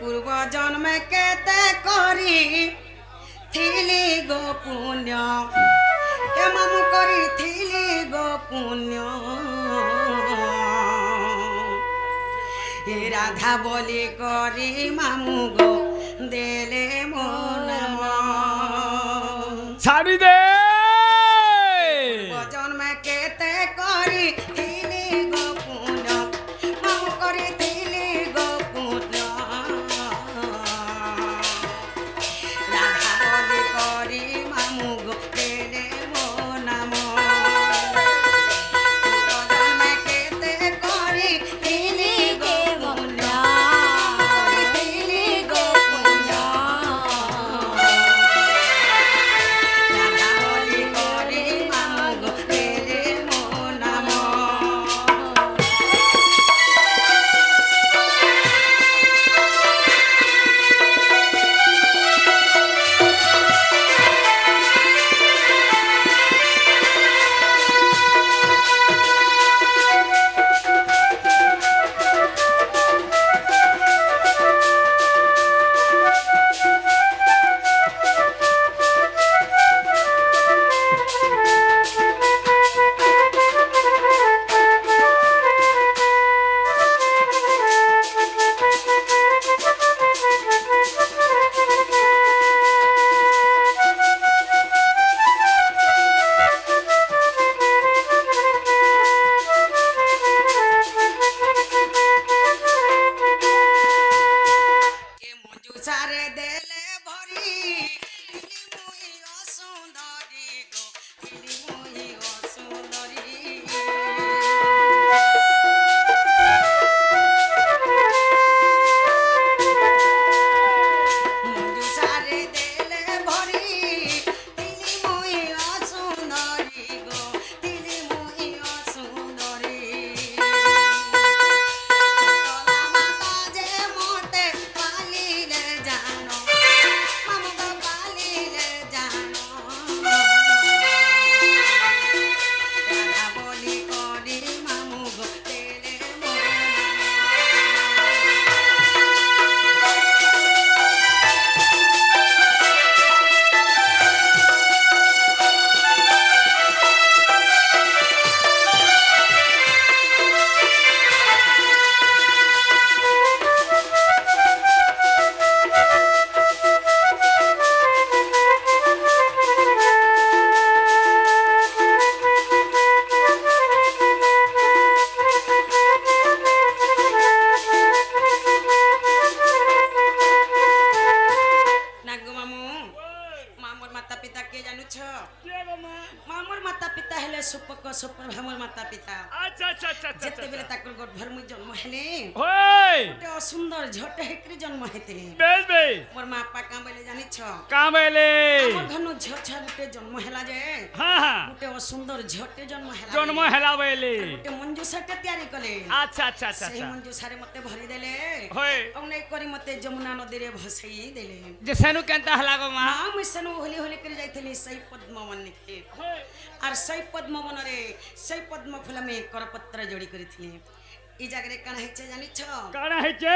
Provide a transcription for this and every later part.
पूर्व जन्म केते करी थिली गो पुण्य हे मामू करी थिली गो पुण्य हे राधा बोली करी मामू गो देले मो नाम ছাড়ি দে पूर्व जन्म केते करी थिली गो पुण्य मामू करी थिली गो पुण्य राधा बोली करी मामू गो देले मो नाम पूर्व जन्म केते करी थिली गो पुण्य करी थिली गो पुण्य राधा बोली करी मामू गो देले मो नाम के मंजू सारे देले भरी दिली मुई असुंदरी गो दिली मुई असुंदरी मंजू सारे देले भरी दिली मुई असुंदरी गो दिली मुई असुंदरी चंचला माता जे मोते पालिले जानो मामू गो पालिले जानो राधा बोली करी मामू गो देले मो नागो मामू मामूर माता पिता के जानुछ मामूर माता पिता हेले सुपक सुपर हमर माता पिता আচ্ছা আচ্ছা আচ্ছা আচ্ছা जेते बेले ताकर गर्भर मुई जन्म हेले ওই गोटे असुंदर झट हेकरी जन्म हेते বেশ বেশ मोर माँ बापा का बेले जानिछ কামেলে हमर घनु झट गुटे जन्म हेला जे হ্যাঁ হ্যাঁ गुटे असुंदर झटे जन्म हेला জন্ম হেলা বেলে गुटे मंजूसाटे तैयारी कले আচ্ছা আচ্ছা আচ্ছা সেই আচ্ছা मंजूसारे मते भरी देले হয় औने करी मते जमुना नदी रे भसई देले যে সেনু কেনতা হেলা গো মা हाँ मुई सनु होली होली करे जाइथिली सही पद्मवन निखे হয় आर सही पद्मवन रे सही पद्म फूल में करपत्र जोड़ी करिथिली ई जागरे काना हेचे जानिछ কানা হইছে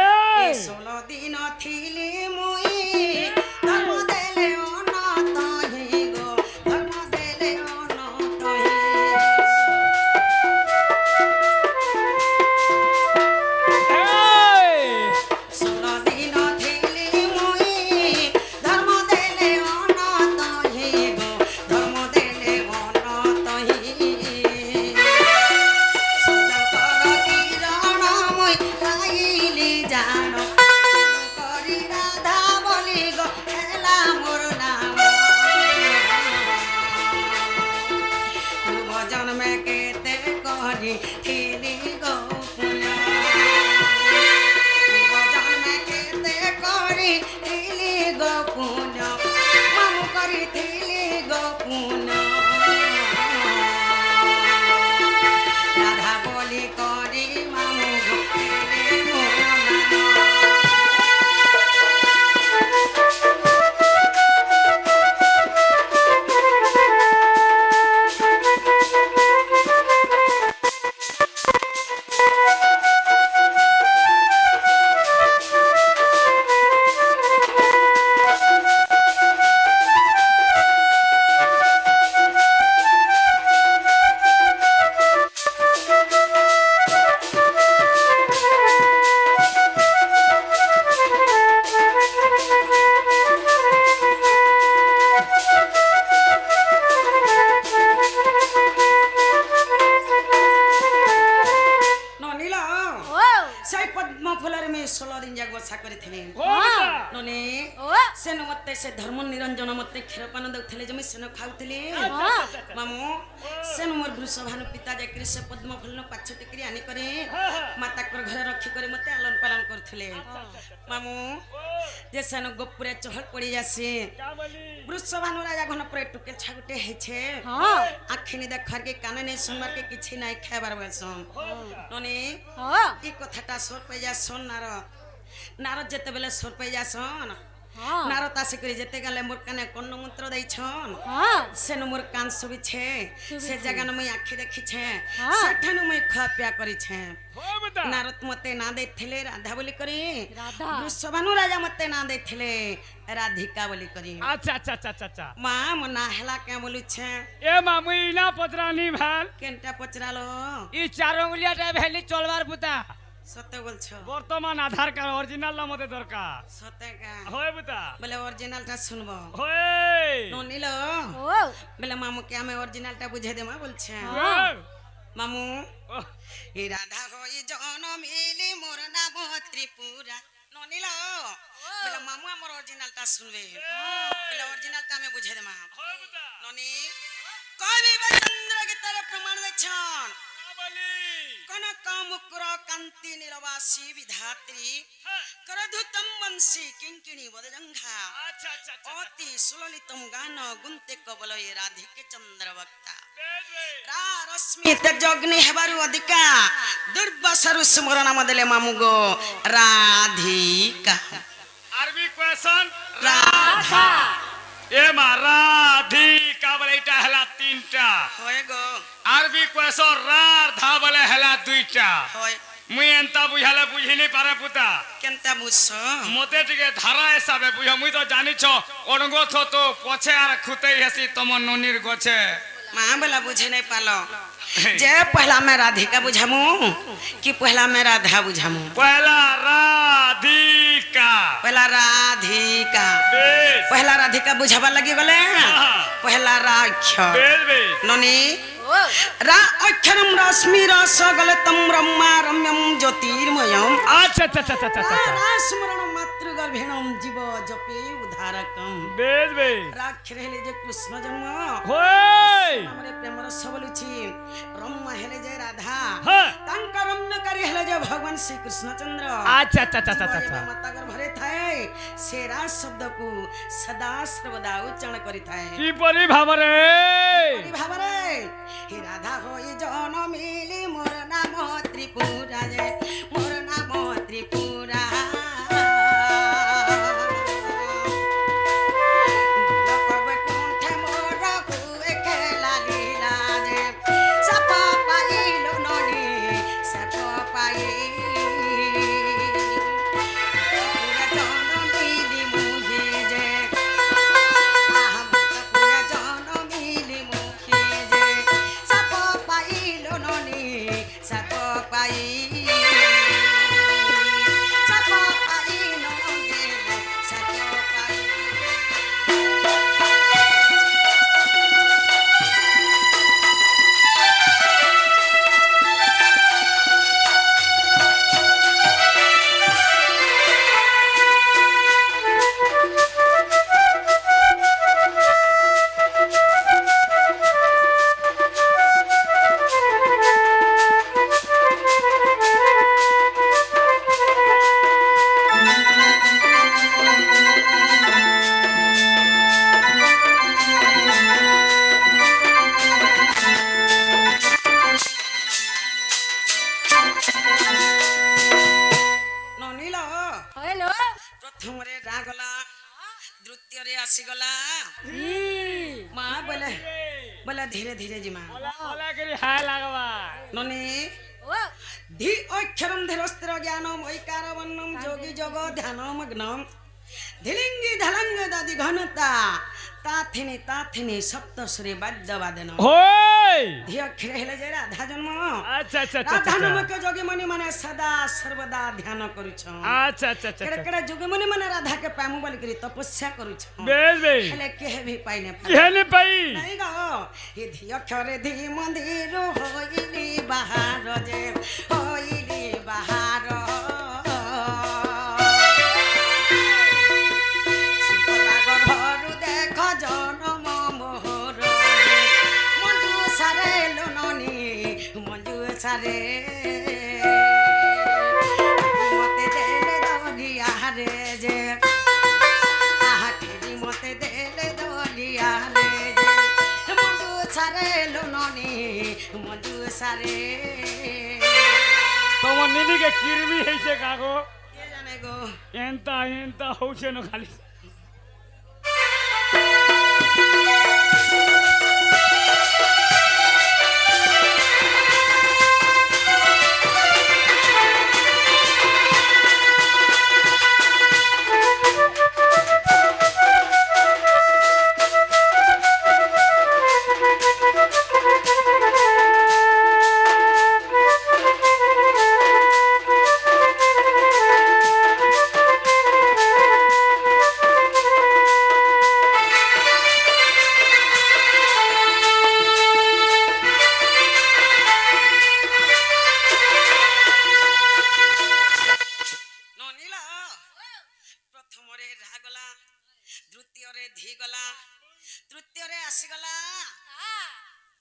16 दिन थिली मुई धर्म देले अनत हि गो धर्म देले अनत हि এই 16 दिन थिली मुई धर्म देले अनत हि गो धर्म देले अनत हि सुंदर किरण मुई खाइली जानो करी राधा କରିଥିଲି हो बेटा ନନେ ଓ ସେନ ମତେ ସେ ଧର୍ମ ନିରଞ୍ଜନ ମତେ କ୍ଷୀରପାନ ଦଉଥିଲେ ଯେ ମୁଁ ସେନ ଖାଉଥିଲି ମାମୁ ସେନ ମୋର ବୃଷଭାନୁ ପିତା ଯାଇକରି ସେ ପଦ୍ମ ଫୁଲ ପାଛଟି କରି ଆନି କରି ମାତାଙ୍କର ଘରେ ରଖି କରି ମତେ ଆଲନ ପାଲନ କରୁଥିଲେ ମାମୁ ଯେ ସେନ ଗୋପୁରେ ଚହଳ ପଡି ଯାସି का बोली ବୃଷଭାନୁ ରାଜା ଘନ ପରେ ଟୁକେ ଛାଗୁଟେ ହେଇଛେ ହଁ ଆଖିନି ଦେଖାର କେ କାନେ ନେଇ ଶୁଣବାର କେ କିଛି ନାଇଁ ଖାଇବାର ବସନ ନନେ ହଁ এই কথাটা সোর পাই যাসন নার যেতেবেলে সোর পাই যাসন ହଁ নার তাসে করে যেতে গেলে মোর কানে কন্ন মন্ত্র দেইছন ହଁ সেনু মোর কান শুবিছে সে জায়গা মুই আখি দেখিছে হ্যাঁ। সেঠানু মুই খাওয়া পিয়া করিছে हो बेटा নারদ মতে না দেইଥିଲେ রাধা বলি করি রাধা বৃষভানু রাজা মতে না দেইଥିଲେ রাধিকা বলি করি अच्छा अच्छा अच्छा अच्छा अच्छा মা মনা হেলা কে বলুছে ए मामू इना पतरानी भाल কেনটা পচরালো ई चार उंगलिया टाइप हेली चलवार पुता সত্য বলছো বর্তমান আধার কার্ড অরিজিনাল না মতে দরকার সত্য কা হয় বেটা বলে অরিজিনালটা শুনবো হয় ননিল ও বলে মামুকে আমি অরিজিনালটা বুঝে দেবো বলছে মামু ওহ, এই রাধা হই জনমিলি মোর নাম ত্রিপুরা ননিল বলে মামু আমার অরিজিনালটা শুনবে বলে অরিজিনালটা আমি বুঝে দেবো হয় বেটা ননি কবি চন্দ্র গীতার প্রমাণ দিচ্ছন का बोली কনক মুকুর কান্তি নীলবাসী বিধাত্রী করধুতম বংশী কিঙ্কিণী বদজঙ্ঘা अच्छा अच्छा अच्छा অতি সুললিতম গান গুন্তে কবল এ রাধিকে চন্দ্র বক্তা बेज बे রা রশ্মি তেজগ্নি হেবারু অধিকা দুর্বাসারু স্মরণ নাম দেলে মামু গো রাধিকা আরবি কোয়েশন রাধা এ মা রাধি का बोले इटा हला तीनटा হয় গো আরবি কোয়েশন রার ধা বলে হলা দুইটা হয় মুই এন্তা বুঝালে বুঝিনি পারে পুতা কেনটা বুঝছ মতে টিকে ধারা হিসাবে বুঝ মুই তো জানিছ অনগথ তো পছে আর খুতেই হেসি তম ননির গছে মা বলা বুঝে নাই পাল যে পহলা मैं राधिका बुझामू कि पहला मैं राधा बुझामू पहला राधिका पहला राधिका बेस पहला राधिका बुझावा लगी गले पहला राक्ष बेस बेस ननी ও रा अक्षरम रश्मि रस गलतम ब्रह्मा रम्यम ज्योतिर्मयम अच्छा अच्छा अच्छा अच्छा अच्छा स्मरण मातृ गर्भिणम जीव जपे उद्धारकम बेस बेस राक्ष हेले जे कृष्ण जन्म होय हमरे प्रेम रस बोलुछि ब्रह्मा हेले जे राधा हाँ तांकर रम्यकारी हेले जे भगवान श्री कृष्णचंद्र अच्छा अच्छा अच्छा अच्छा जीव अच्छा एवं माता गर्भरे थाए से राज शब्द को सदा सर्वदा उच्चारण करी थाए की परी भाबरे हरि भावरे हे राधा होई जनमिली मोर नाम त्रिपुरा जे मोर नाम त्रिपुरा गोलक बैकुंठ मोर हुए खेला लीला जे सप पाइलो ननी सप पाई पूरा जनमिली मुहे जे पूरा जनमिली मुहे जे सप पाइलो ननी सप पाई सप पाइलो ननी सप पाई ନନିଲ হইলো ପ୍ରଥମରେ ରା ଗଲା ଦ୍ୱିତୀୟରେ ଆସିଗଲା ମା ବୋଲେ ବୋଲେ ଧୀରେ ଧୀରେ ଯିମା ओला करी हाय लागवा ନନି ও ଧି ଅକ୍ଷରମ ଧୀରସ୍ଥିର ଜ୍ଞାନମ ଐକାର ବର୍ଣ୍ଣମ ଯୋଗୀ ଯୋଗ ଧ୍ୟାନ ମଗ୍ନମ ଧିଲିଙ୍ଗି ଧାଲଙ୍ଗ ଦାଦି ଘନତା ତାଥିନି ସପ୍ତଶ୍ରୀ ବାଦ୍ୟ ବାଦନ होय ଧି ଅକ୍ଷର ହେଲେ ଯେ ରାଧା ଜନ୍ମ अच्छा अच्छा अच्छा ରାଧା अच्छा ନାମକ ଯୋଗୀ ମଣି ମାନେ ସଦା ସର୍ବଦା ଧ୍ୟାନ କରୁଛ अच्छा अच्छा अच्छा କେଡେ କେଡେ ଯୋଗୀ ମଣି ମାନେ ରାଧା କେ ପାମୁ ବୋଲି କରି ତପସ୍ୟା କରୁଛ बेस बेस ହେଲେ କେhe ବି ପାଇନେ केहने पाई ନାଇଁ ଗ ଏ ଧି ଅକ୍ଷରେ ଧି ମନ୍ଦିର ହୋଇଲି ବାହାର ଯେ ହୋଇଲି ବାହାର সারে মতে দেলে দলিয়া রে যে আহাঠেরি মতে দেলে দলিয়া রে যে মধু সারে লোননি মধু সারে তোমার নিনিকে কিরমি হয়েছে কাগো কে জানে গো এন্তা এন্তা হচ্ছে না খালি ନନିଲ ପ୍ରଥମରେ ରା ଗଲା ଦ୍ୱିତୀୟରେ ଧି ଗଲା ତୃତୀୟରେ ଆସିଗଲା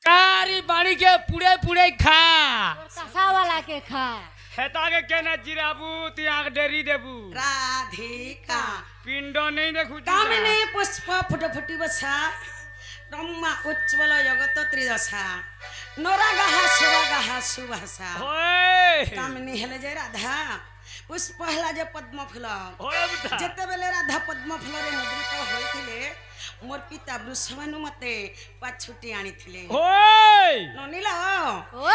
कारी बाड़ी के पुड़े पुड़े खा कसा वाला के खा हेता के केने जिराबू तियाक डेरी देबू ରାଧିକା पिंड नहीं देखू କାମିନୀ ପୁଷ୍ପ ଫୁଟ ଫୁଟି ବସା ବ୍ରହ୍ମା ଉଜ୍ଜ୍ୱଳ ଜଗତ ତ୍ରିଦଶା ନରାଗାହା ସୁରାଗାହା ସୁଭାଷା ओए କାମିନୀ ହେଲେ ଯେ ରାଧା ପୁଷ୍ପ ହେଲା ଯେ ପଦ୍ମ ଫୁଲ ओए बुता ଯେତେବେଳେ ରାଧା ପଦ୍ମ ଫୁଲରେ ମୁଦ୍ରିତ ହୋଇଥିଲେ ମୋର ପିତା ବୃଷଭାନୁ ମତେ ପାଛୁଟି ଆଣିଥିଲେ ओए ନନିଲ ओ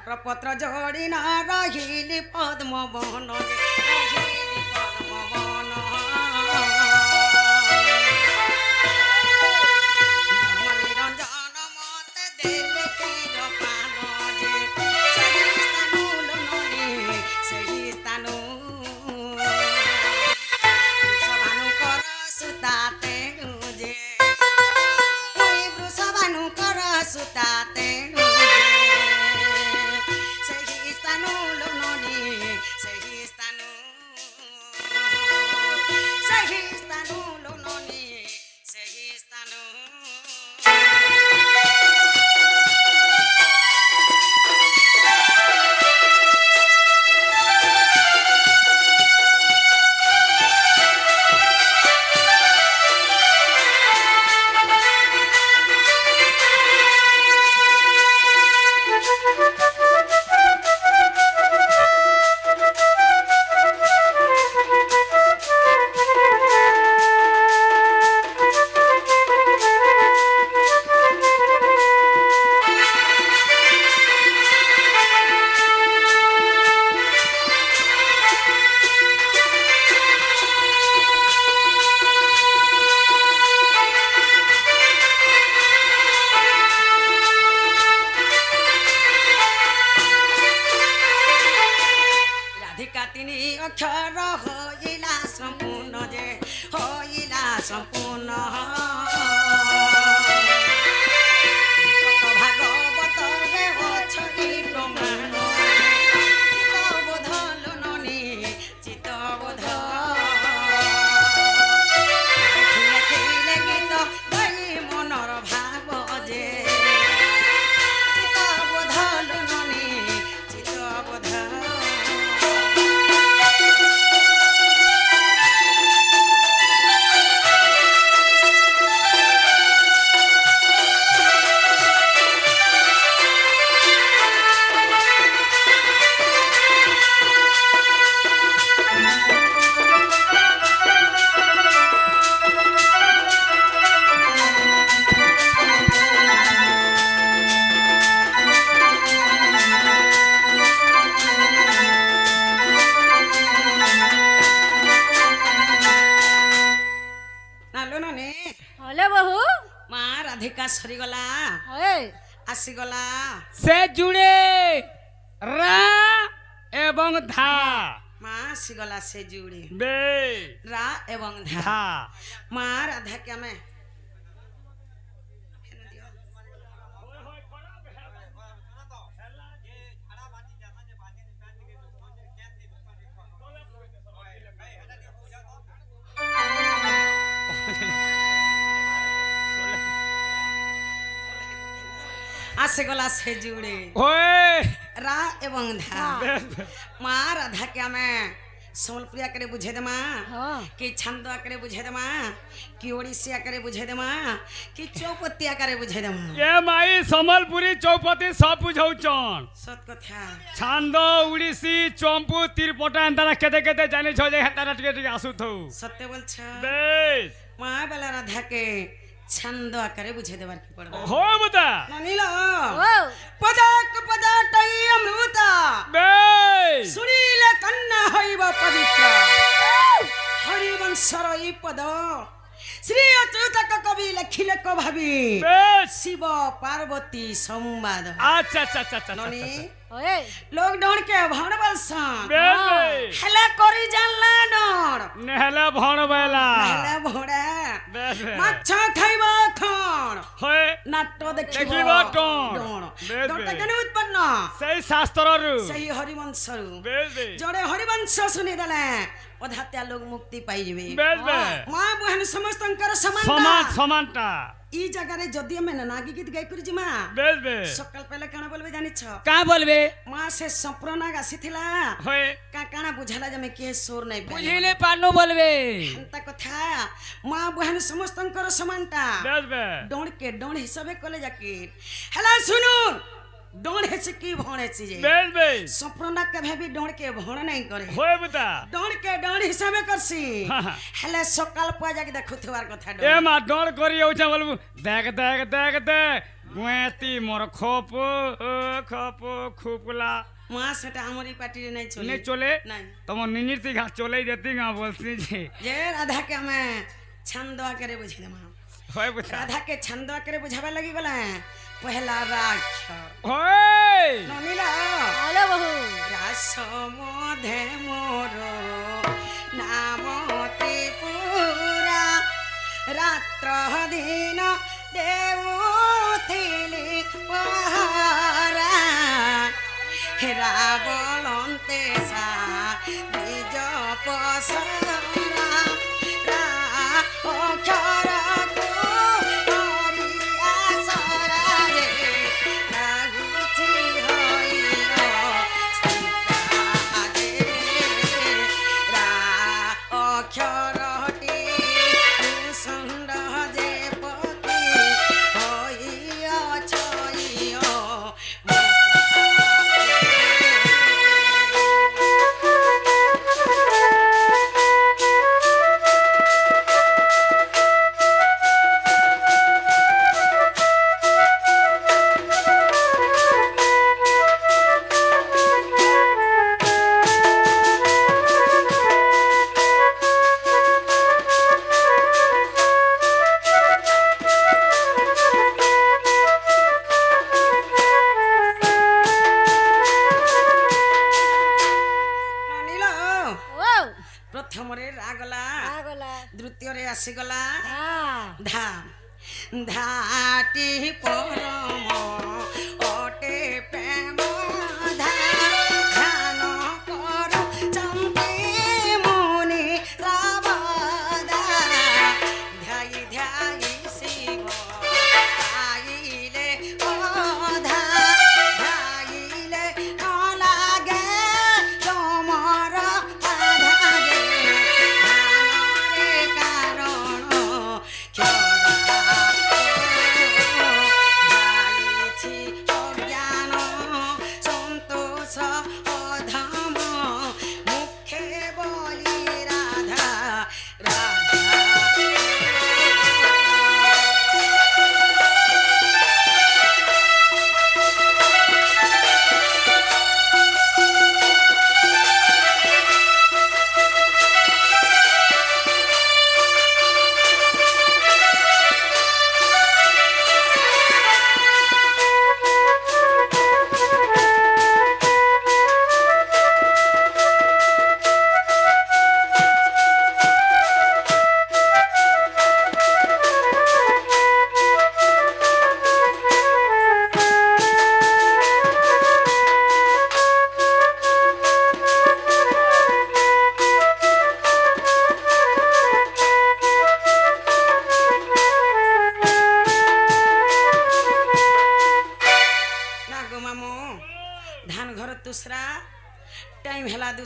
ପ୍ରପତ୍ର ଯୋଡ଼ି ନ ରହିଲି ପଦ୍ମ ବନ ରହିଲି ପଦ୍ମ ବନ ଧର୍ମ ନିରଞ୍ଜନ ମତେ ଦେଲେ କ୍ଷୀର ପାନ ଯେ ସେହି ସ୍ଥାନୁ ଲୋନନି ସେହି ସ୍ଥାନୁ ବୃଷଭାନୁଙ୍କର ସୁତା ତେଣୁ ଯେ ବୃଷଭାନୁଙ୍କର ସୁତା ତେଣୁ ସେହି ସ୍ଥାନୁ ଲୋନନି ସେହି ସ୍ଥାନୁ ଲୋନନି ସେହି ସ୍ଥାନୁ ରାଧିକା ତିନି ଅକ୍ଷର ହୋଇଲା ସମ୍ପୂର୍ଣ୍ଣ ଯେ ହୋଇଲା ସମ୍ପୂର୍ଣ୍ଣ ଭାଗବତରେ ଅଛନ୍ତି ପ୍ରମାଣ ଚିତ୍ତବୋଧ ଲୋନନି ଚିତ୍ତବୋଧ ଲେଖିଲେ ଗୀତ ଗାଇ ମନର ଭାବ ଯେ ଚିତ୍ତବୋଧ ଲୋନନି ଚିତ୍ତବୋଧ ନାଲୋ ନନି हले बहू ମା ରାଧିକା ସରିଗଲା ओए ଆସିଗଲା से जुड़े रा एवं धा ମା ଆସିଗଲା ସେ ଯୋଡ଼ି बे ରା ଏବଂ ଧା धा ମା ରାଧାକେ ଆମେ ଆସିଗଲା ସେ ଯୋଡ଼ି ओए রা এবং ধা বেশ বেশ। মা রাধাকে আমি সম্বলপুরি আকারে বুঝে দেমা হ্যাঁ কি ছন্দ আকারে বুঝে দেমা কি ওড়িশি আকারে বুঝে দেমা কি চৌপতি আকারে বুঝে দেমা এ মাই সম্বলপুরি চৌপতি সব বুঝাউছন সত কথা ছান্দ উড়িষি চম্পু তিরপটা এন্তারা কেতে কেতে জানিছ যে হেতারা টিকে টিকে আসুথৌ সত্য বলছ বেশ মা বেলা রাধাকে ছন্দ আকারে বুঝে দেবার কি পড়বে হো বতা নানিল ও পদক পদাটাই অমৃত বেশ শুনিলে কন্যা হইব পবিত্র হরিবংশর এই পদ শ্রী অচ্যুতক কবি লেখিলে ভাবি বেশ শিব পার্বতী সংবাদ আচ্ছা আচ্ছা আচ্ছা আচ্ছা ননি ওই লোক ডর के भण बलसन বেশ বেশ हेला करी जानला डर নেহলে ভণ বেলা हेला भोड़ा বেশ বেশ माछ खाइबा खण হয় नाट्य देखिबा देखिब डर। डर बेस डरटा बेस। केने उत्पन्न সেই শাস্ত্ররু सही हरिवंशरु বেশ বেশ जड़े हरिवंश सुनि देले अधात्या लोग मुक्ति पाई जेबे বেশ বেশ मां बहन समस्तंकर समानता সমান সমানটা ई जगह रे जदी में नागी गीत गाई करी जिमा বেশ বেশ सकाल पहले काना बोलबे जानिछ কা বলবে मां से सप्रना गासिथिला হয় का काना बुझाला जमे के सोर नहीं पाई বুঝিলে পানু বলবে अंता कथा मां बहन समस्तंकर समानता বেশ বেশ डोण के डोण हिसाबे कले जाके हेला सुनुन डोण हेसे की भण हेसे जे বেশ বেশ सप्रना के भी डोण के भण नहीं करे হয় বতা डोण के डोण हिसाबे करसी हाँ, हाँ। हेला सकाल पुआ जाके देखुथवार कथा এ डोण মা ডর করি ওছা বলবু দেখ দেখ দেখ দেখ গুয়েতি মোর খপ খপ খুপলা मां सेटा हमरी पार्टी रे नहीं चले নে চলে नहीं তোমার নিনিরতি ঘা চলেই যেতি গা বলছি যে जे राधा के हमें छंदवा करे बुझी दे मां হয় বতা राधा के छंदवा करे बुझावे लगी गला पहला राख হয় नमिला হলে বহু रास मधे मोर नाम त्रिपुरा रात्र दिन देउथिली पहरा रावणन्ते सा द्विज पसरा अक्षर অক্ষরটি সুন্দ যে পক্ষী হইয়া ছইয় ও প্রথমরে রাগলা আগলা দ্বিতীয়রে আসিগলা হ্যাঁ ধা ধাটি পরম অটে প্রেম ধা ধ্যান করু চম্পে মুনি রাবদা ধ্যাই ধ্যাই শিব গাইলে অধা গাইলে লাগে তোমার আধা গে ধ্যানরে কারণ ক্ষরা যাইছি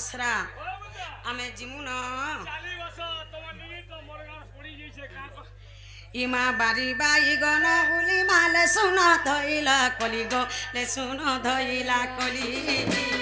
ବେଗୁସରା ଆମେ ଯିମୁ ନ ଚାଲି ବସ ତମ ନିନି ତ ମୋର ଗାଁ ପଡି ଯାଇଛେ କାଁ ইমা বাড়ি বাইগন হুলি মালে শুন ধইলা কলি গো লে শুন ধইলা কলি